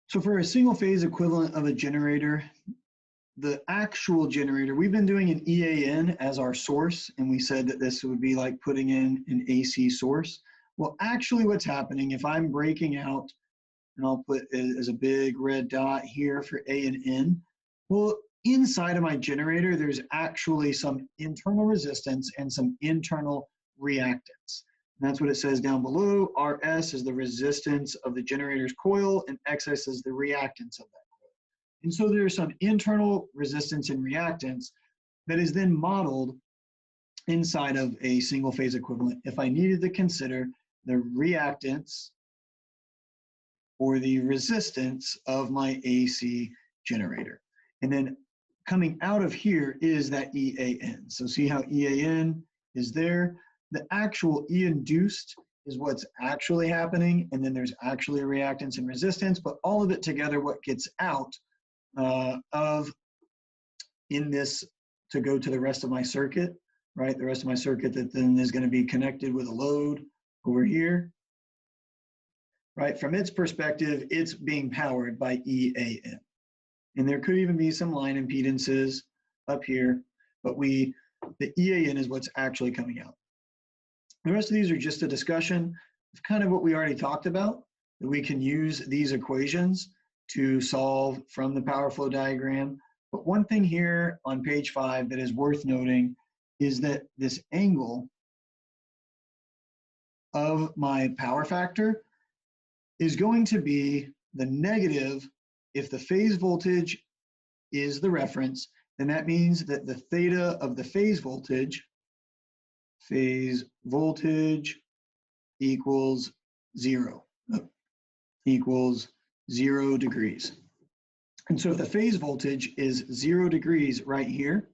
So for a single phase equivalent of a generator, the actual generator, we've been doing an EAN as our source, and we said that this would be like putting in an AC source. Well, actually what's happening, if I'm breaking out, and I'll put it as a big red dot here for A and N, well, inside of my generator, there's actually some internal resistance and some internal reactance. And that's what it says down below. RS is the resistance of the generator's coil, and XS is the reactance of that coil. And so there's some internal resistance and reactance that is then modeled inside of a single phase equivalent if I needed to consider the reactance or the resistance of my AC generator. And then coming out of here is that EAN. So see how EAN is there? The actual E induced is what's actually happening, and then there's actually a reactance and resistance, but all of it together, what gets out of in this to go to the rest of my circuit, right? The rest of my circuit that then is going to be connected with a load over here, right? From its perspective, it's being powered by EAN. And there could even be some line impedances up here, but the EAN is what's actually coming out. The rest of these are just a discussion of kind of what we already talked about, that we can use these equations to solve from the power flow diagram. But one thing here on page 5 that is worth noting is that this angle of my power factor is going to be the negative. If the phase voltage is the reference, then that means that the theta of the phase voltage equals 0, equals 0 degrees. And so if the phase voltage is 0 degrees right here,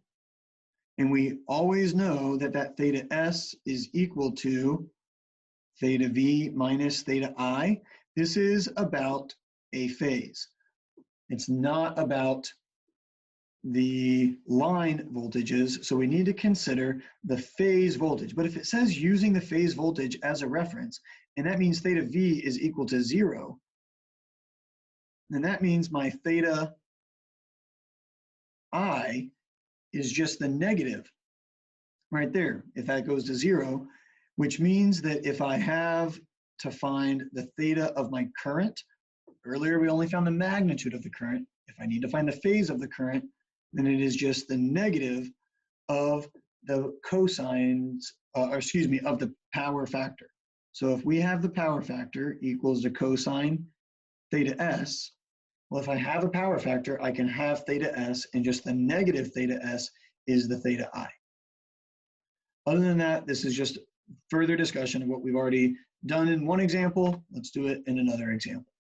and we always know that that theta S is equal to theta V minus theta I, this is about a phase. It's not about the line voltages, so we need to consider the phase voltage. But if it says using the phase voltage as a reference, and that means theta V is equal to 0, then that means my theta I is just the negative right there, if that goes to 0, which means that if I have to find the theta of my current, earlier we only found the magnitude of the current. If I need to find the phase of the current, then it is just the negative of the cosines, of the power factor. So if we have the power factor equals the cosine theta S, well, if I have a power factor, I can have theta S, and just the negative theta S is the theta I. Other than that, this is just further discussion of what we've already done in one example. Let's do it in another example.